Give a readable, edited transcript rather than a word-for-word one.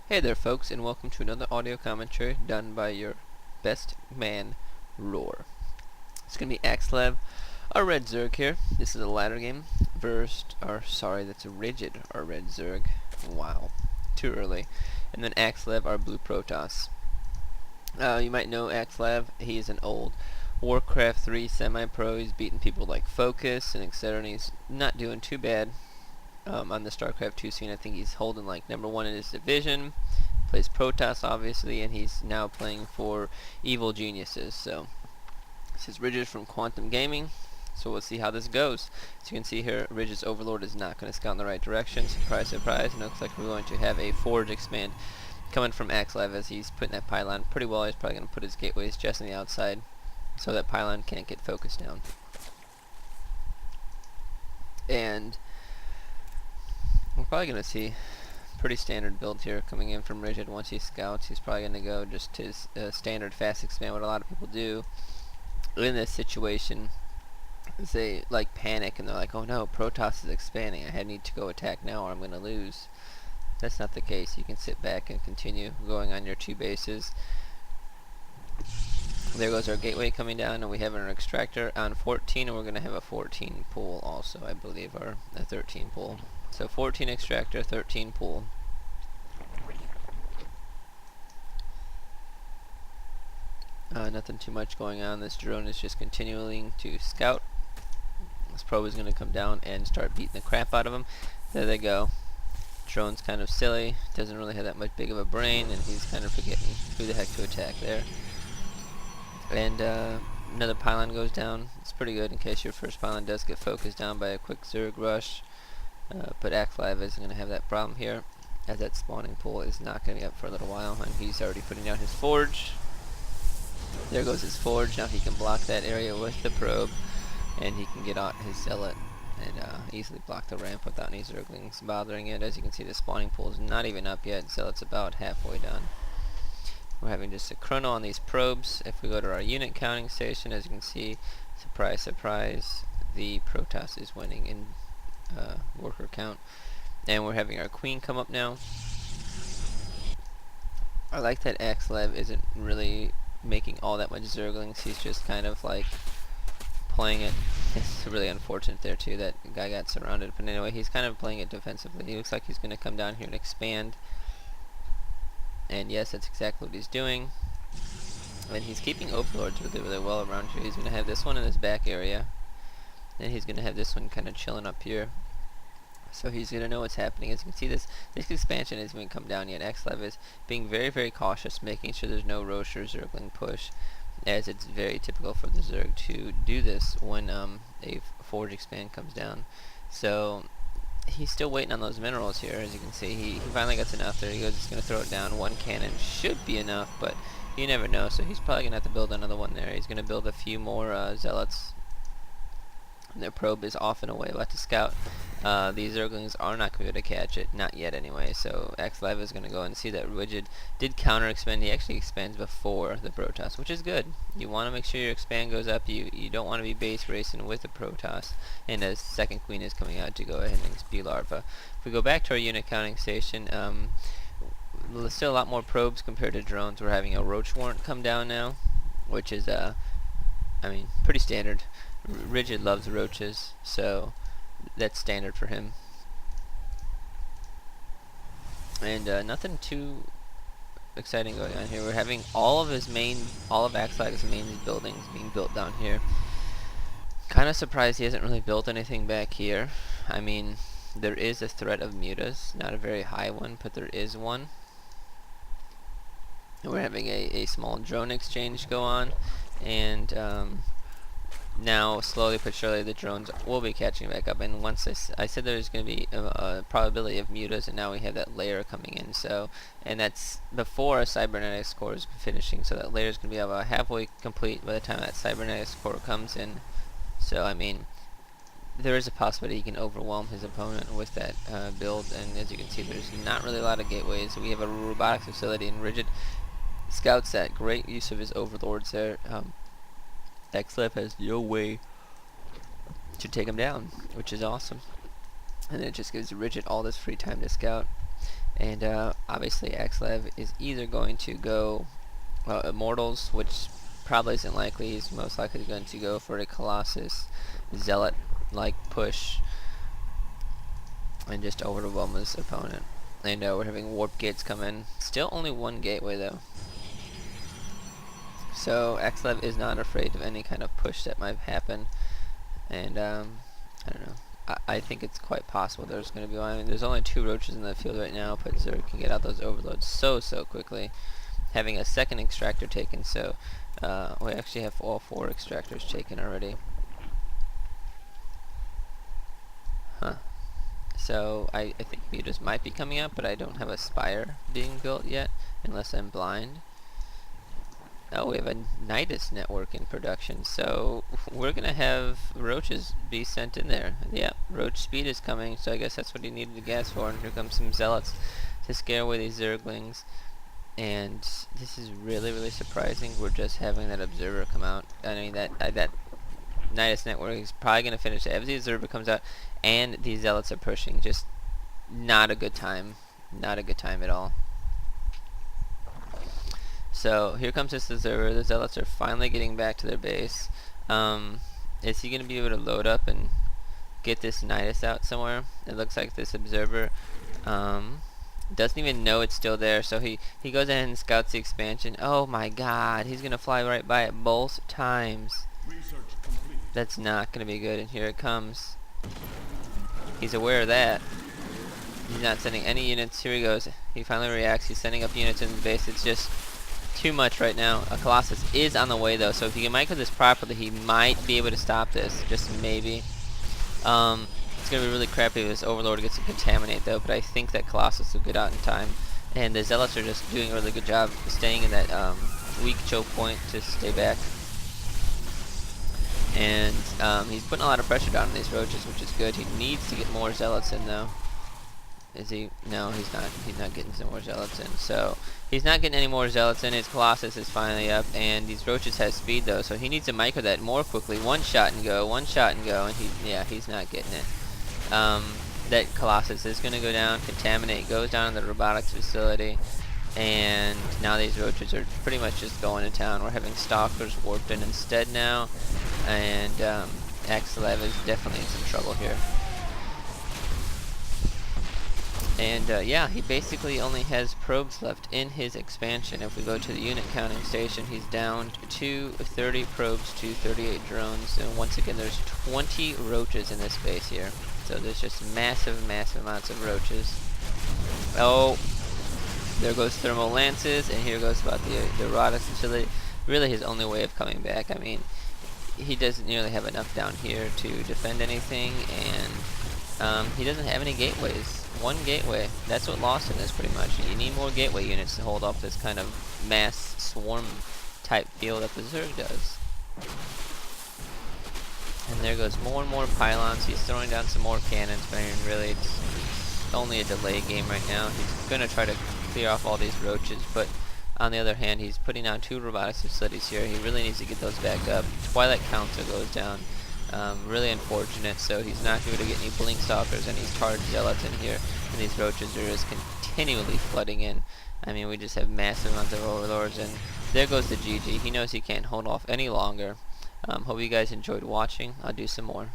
Hey there folks, and welcome to another audio commentary done by your best man, Roar. It's going to be Axslav, our red Zerg here. This is a ladder game versus, that's a rigid, our red Zerg. Wow, too early. And then Axslav, our blue Protoss. You might know Axslav. He is an old Warcraft 3 semi-pro. He's beaten people like Focus and etc. And he's not doing too bad. On the StarCraft 2 scene. I think he's holding like #1 in his division. Plays Protoss obviously, and he's now playing for Evil Geniuses. So this is Ridges from Quantum Gaming. So we'll see how this goes. As you can see here, Ridges Overlord is not going to scout in the right direction. Surprise, surprise. And it looks like we're going to have a Forge expand coming from Axslav as he's putting that pylon pretty well. He's probably going to put his gateways just on the outside so that pylon can't get focused down. And we're probably going to see pretty standard build here coming in from Rigid. Once he scouts, he's probably going to go just his standard fast expand, what a lot of people do in this situation is they like panic and they're like, oh no, Protoss is expanding, I need to go attack now or I'm going to lose. That's not the case. You can sit back and continue going on your two bases. There goes our gateway coming down, and we have an extractor on 14, and we're going to have a 14 pool also, I believe, or a 13 pool. So 14 extractor, 13 pool. Nothing too much going on. This drone is just continuing to scout. This probe is going to come down and start beating the crap out of him. There they go. Drone's kind of silly. Doesn't really have that much big of a brain, and he's kind of forgetting who the heck to attack there. And another pylon goes down. It's pretty good in case your first pylon does get focused down by a quick Zerg rush. But Axslav isn't going to have that problem here, as that spawning pool is not going to be up for a little while, and he's already putting down his forge. There goes his forge. Now he can block that area with the probe, and he can get out his zealot and easily block the ramp without any Zerglings bothering it. As you can see, the spawning pool is not even up yet, so it's about halfway done. We're having just a chrono on these probes. If we go to our unit counting station, as you can see, surprise, surprise, the Protoss is winning in worker count. And we're having our queen come up now. I like that Axslav isn't really making all that much Zerglings. He's just kind of like playing it. It's really unfortunate there too that the guy got surrounded. But anyway, he's kind of playing it defensively. He looks like he's going to come down here and expand. And yes, that's exactly what he's doing. And he's keeping Overlords really, really well around here. He's going to have this one in his back area. And he's going to have this one kind of chilling up here. So he's going to know what's happening. As you can see, this expansion isn't even come down yet. Axslav is being very, very cautious, making sure there's no Rosh or Zergling push, as it's very typical for the Zerg to do this when a Forge expand comes down. So he's still waiting on those minerals here. As you can see, he finally gets enough. There he goes. He's going to throw it down. One cannon should be enough, but you never know. So he's probably going to have to build another one there. He's going to build a few more zealots. And their probe is off and away, about to scout. These Zerglings are not going to be able to catch it, not yet anyway. So Axslav is going to go and see that Rigid did counter expand. He actually expands before the Protoss, which is good. You want to make sure your expand goes up. You don't want to be base racing with the Protoss. And as second queen is coming out to go ahead and spew larva. If we go back to our unit counting station, there's still a lot more probes compared to drones. We're having a roach warrant come down now, which is pretty standard. Rigid loves roaches, so that's standard for him. And nothing too exciting going on here. We're having all of Axslav's main buildings being built down here. Kind of surprised he hasn't really built anything back here. I mean, there is a threat of mutas, not a very high one, but there is one. And we're having a small drone exchange go on, and now, slowly but surely, the drones will be catching back up. And once I said there's going to be a probability of mutas, and now we have that layer coming in. So, and that's before a cybernetics core is finishing. So that layer is going to be about halfway complete by the time that cybernetics core comes in. So, I mean, there is a possibility he can overwhelm his opponent with that build. And as you can see, there's not really a lot of gateways. We have a robotics facility, and Rigid scouts that great use of his overlords there. Axslav has no way to take him down, which is awesome. And it just gives Rigid all this free time to scout. And obviously Axslav is either going to go Immortals, which probably isn't likely. He's most likely going to go for a Colossus Zealot like push and just overwhelm his opponent. And we're having warp gates come in. Still only one gateway though. So Axslav is not afraid of any kind of push that might happen. And I don't know. I think it's quite possible there's going to be one. I mean, there's only 2 roaches in the field right now, but Zerg can get out those overloads so quickly. Having a second extractor taken, so we actually have all 4 extractors taken already. Huh. So I think Mutas might be coming up, but I don't have a spire being built yet, unless I'm blind. Oh, we have a Nidus network in production, so we're gonna have roaches be sent in there. Yeah, roach speed is coming, so I guess that's what he needed the gas for. And here comes some zealots to scare away these zerglings. And this is really surprising. We're just having that observer come out. I mean, that Nidus network is probably gonna finish it. As the observer comes out, and these zealots are pushing, just not a good time. Not a good time at all. So here comes this observer. The zealots are finally getting back to their base. Is he going to be able to load up and get this Nidus out somewhere? It looks like this observer doesn't even know it's still there. So he goes ahead and scouts the expansion. Oh my god, he's going to fly right by it both times. That's not going to be good. And here it comes. He's aware of that. He's not sending any units. Here he goes. He finally reacts. He's sending up units in the base. It's just too much right now. A Colossus is on the way though, so if he can micro this properly, he might be able to stop this. Just maybe. It's gonna be really crappy if this Overlord gets to contaminate though, but I think that Colossus will get out in time. And the Zealots are just doing a really good job staying in that weak choke point to stay back. And he's putting a lot of pressure down on these roaches, which is good. He needs to get more Zealots in though. Is he? No, he's not. He's not getting some more zealots in. So he's not getting any more zealots in. His Colossus is finally up, and these roaches have speed though, so he needs to micro that more quickly. One shot and go, and he's not getting it. That Colossus is going to go down, contaminate, goes down in the robotics facility, and now these roaches are pretty much just going to town. We're having stalkers warped in instead now, and Axslav is definitely in some trouble here. And yeah, he basically only has probes left in his expansion. If we go to the unit counting station, he's down to 30 probes to 38 drones. And once again, there's 20 roaches in this base here. So there's just massive amounts of roaches. Oh, there goes thermal lances, and here goes about the robotics facility. Really his only way of coming back. I mean, he doesn't nearly have enough down here to defend anything, and he doesn't have any gateways. One gateway. That's what lost in this pretty much. You need more gateway units to hold off this kind of mass swarm type feel that the Zerg does. And there goes more and more pylons. He's throwing down some more cannons, but I mean, really it's only a delay game right now. He's going to try to clear off all these roaches, but on the other hand, he's putting down 2 robotics facilities here. He really needs to get those back up. Twilight Council goes down. Really unfortunate, so he's not going to get any blink stalkers and these charged zealots in here, and these roaches are just continually flooding in. I mean, we just have massive amounts of overlords, and there goes the GG. He knows he can't hold off any longer. Hope you guys enjoyed watching. I'll do some more.